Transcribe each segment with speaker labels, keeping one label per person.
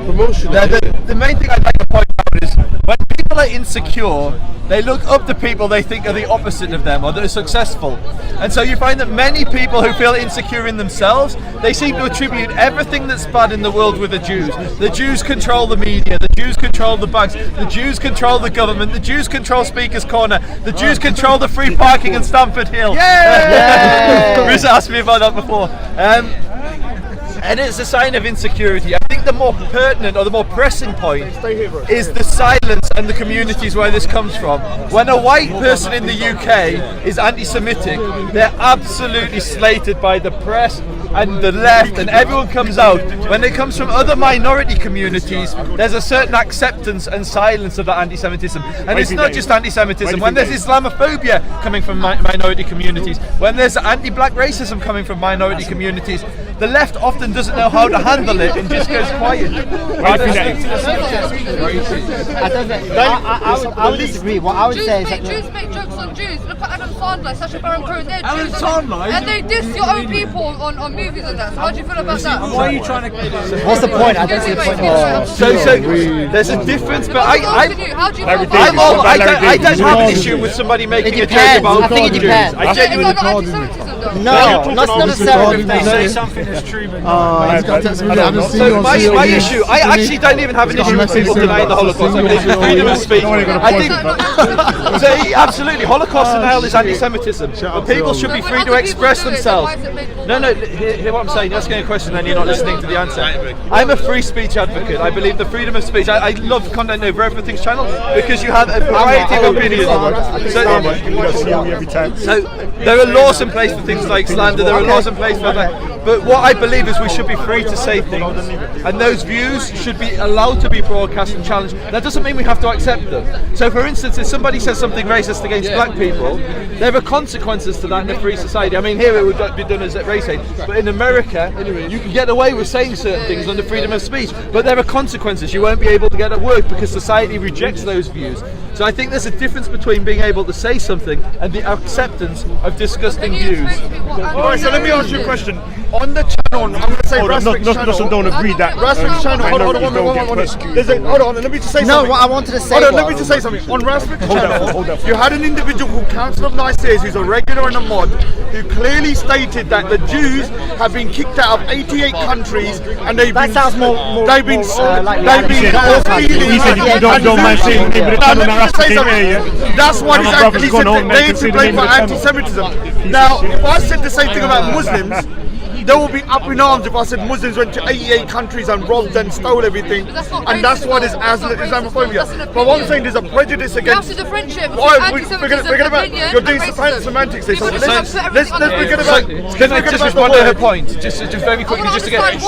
Speaker 1: Promotion.
Speaker 2: The main thing I'd like to point out is when people are insecure, they look up to people they think are the opposite of them or that are successful. And so you find that many people who feel insecure in themselves, they seem to attribute everything that's bad in the world with the Jews. The Jews control the media, the Jews control the banks, the Jews control the government, the Jews control Speaker's Corner, the Jews control the free parking in Stamford Hill. Risa asked me about that before. And it's a sign of insecurity. I think the more pertinent or the more pressing point is the silence and the communities where this comes from. When a white person in the UK is anti-Semitic, they're absolutely slated by the press and the left, and everyone comes out. When it comes from other minority communities, there's a certain acceptance and silence of that anti-Semitism. And it's not just anti-Semitism. When there's Islamophobia coming from minority communities, when there's anti-black racism coming from minority communities, the left often doesn't know how to handle it and just goes quiet.
Speaker 3: I would disagree. What I would say is that
Speaker 4: Jews make jokes on Jews. Look at Adam Sandler, Sacha Baron Cohen. They're
Speaker 2: Adam
Speaker 4: Jews,
Speaker 2: Sandler?
Speaker 4: and they diss your own people on movies and that. So how do you feel about that?
Speaker 2: Why are you trying to?
Speaker 3: What's the point? I don't see the point.
Speaker 2: So there's a difference, but
Speaker 4: How do you feel about that?
Speaker 2: I don't have an issue with somebody making a joke about
Speaker 3: I think it depends.
Speaker 2: I genuinely.
Speaker 3: No, not necessarily.
Speaker 2: They say something that's true, but
Speaker 1: So
Speaker 2: my issue, I actually don't even have an issue with people denying the Holocaust. I believe in freedom of speech. I think, so absolutely, Holocaust denial is anti-Semitism, but people should be free to express themselves. No, hear what I'm saying. You're asking a question and you're not listening to the answer. I'm a free speech advocate. I believe the freedom of speech. I love Content Over Everything's channel because you have a variety of opinions. So there are laws in place for things like slander, there are laws in place for that, but what I believe is we should be free to say things, and those views should be allowed to be broadcast and challenged. That doesn't mean we have to accept them. So for instance, if somebody says something racist against black people, there are consequences to that in a free society. I mean, here it would be done as race hate, but in America you can get away with saying certain things under freedom of speech, but there are consequences. You won't be able to get at work because society rejects those views. So I think there's a difference between being able to say something and the acceptance of disgusting views.
Speaker 5: Alright, so let me ask you a question. On the channel, I'm going to say Raspik's channel.
Speaker 1: Don't agree that.
Speaker 5: Raspik's channel, hold on, let me just say something.
Speaker 3: No, what I wanted to say
Speaker 5: let me just say something. On Raspik's channel, you had an individual called Council of Nicaea who's a regular and a mod, who clearly stated that the Jews have been kicked out of 88 countries and they've been that's what is actually said to blame for anti-Semitism. Now, if I said the same thing about Muslims, they will be up in arms if I said Muslims went to 88 countries and robbed and stole everything, and that's what is Islamophobia. But what I'm saying, there's a prejudice against.
Speaker 4: You have to differentiate
Speaker 5: forget about you're doing semantics. Let's forget about.
Speaker 2: Can I just respond to her point? Just very quickly, just to get.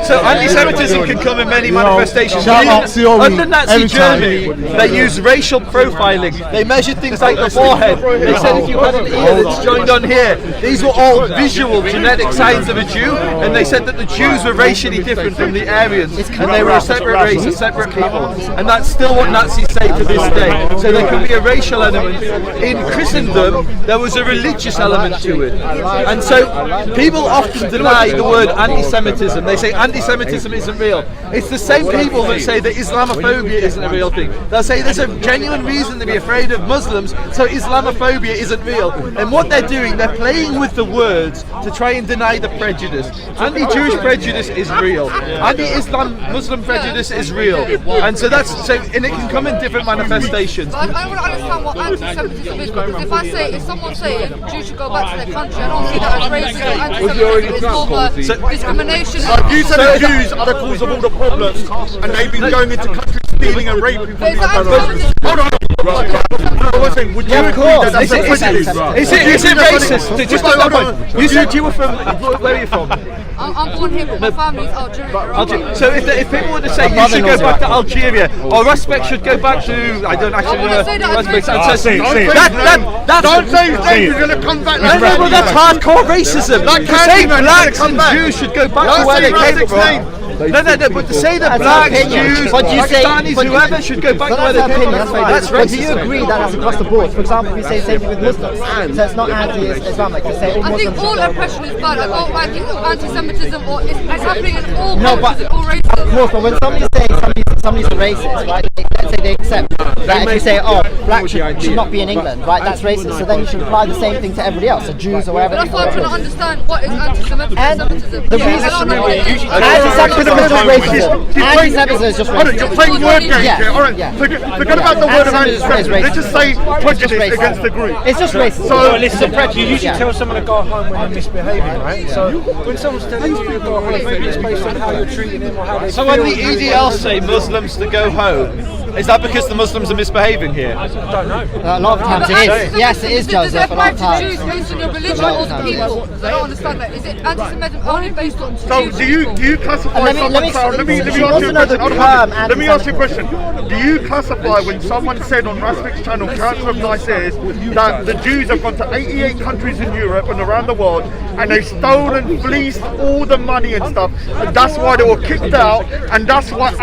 Speaker 2: So anti-Semitism can come in many manifestations. Under Nazi Germany, they used racial profiling. They measured things like the forehead. They said if you had an ear that's joined on here, these were all visual genetic signs of a Jew, and they said that the Jews were racially different from the Aryans, and they were a separate race, a separate people, and that's still what Nazis say to this day. So there can be a racial element. In Christendom, there was a religious element to it, and so people often deny the word anti-Semitism. They say anti-Semitism isn't real. It's the same people that say that Islamophobia isn't a real thing. They'll say there's a genuine reason to be afraid of Muslims, so Islamophobia isn't real. And what they're doing, they're playing with the words to try and deny the prejudice. Anti-Jewish prejudice is real. Anti-Islam Muslim prejudice is real. And so and it can come in different manifestations.
Speaker 4: But I want to understand what anti-Semitism is, because if someone's saying Jews should go back to their country, I don't see that as racism or anti-Semitism. It's more of discrimination.
Speaker 5: You said the Jews are the cause of all the problems, and they've been going into countries stealing and raping from people. Hold on. Would you agree that that's a prejudice?
Speaker 2: Is it racist? Just hold on. You said you were from. Where are you from?
Speaker 4: I'm born here, but my family's Algerian.
Speaker 2: So if people were to say you should go back to Algeria, or Raspik should go back to, I don't actually know.
Speaker 5: Don't say you're going to come back.
Speaker 2: No, but that's hardcore racism. To say blacks and Jews should go back to where they came from. No, but to say that blacks, Jews, Pakistanis, whoever should go back to where they came from, that's racist.
Speaker 3: But do you agree that that's across the board? For example, we say same thing with Muslims, so it's not anti-Islamic to say all Muslims.
Speaker 4: I think all oppression is bad. I don't think anti-Semitism it's happening in all countries, all races.
Speaker 3: Of course, but when somebody says somebody's a racist, right? Let's say they accept that if you say, oh, black should not be in England, right? That's racist. So then you should apply the same thing to everybody else, so Jews or wherever.
Speaker 4: But that's why I'm trying to understand what is anti-Semitism.
Speaker 3: And the reason anti-Semitism is just racism. Anti-Semitism is just racism.
Speaker 5: You're playing word games here. All right,
Speaker 3: Yeah.
Speaker 5: forget about the word of anti-Semitism. Let's just say prejudice against the group.
Speaker 3: It's just racism.
Speaker 5: So
Speaker 6: listen, you usually tell someone to go home when they're misbehaving, right? So when someone's telling you to go home, maybe it's based on how you're treating them or how they
Speaker 2: So
Speaker 6: feel.
Speaker 2: when the EDL say Muslims to go home, is that because the Muslims are misbehaving here?
Speaker 6: I don't know.
Speaker 3: A lot of times it is. Yes, it is, Joseph. A lot of
Speaker 4: Does it apply to
Speaker 3: times.
Speaker 4: Jews based on your religion or the people? I don't understand that. Is it anti-Semitism only based on
Speaker 5: So
Speaker 4: Jews?
Speaker 5: do you classify
Speaker 3: Let me
Speaker 5: someone? Let me
Speaker 3: she
Speaker 5: ask
Speaker 3: wants
Speaker 5: you
Speaker 3: to
Speaker 5: a
Speaker 3: know the
Speaker 5: question.
Speaker 3: term
Speaker 5: Let me ask you a
Speaker 3: anti-Semitism.
Speaker 5: question. Do you classify when someone said on Rasmik's channel, Council of Nice Ears, that the Jews have gone to 88 countries in Europe and around the world, and they've stolen, fleeced all the money and stuff, and that's why they were kicked out, and that's why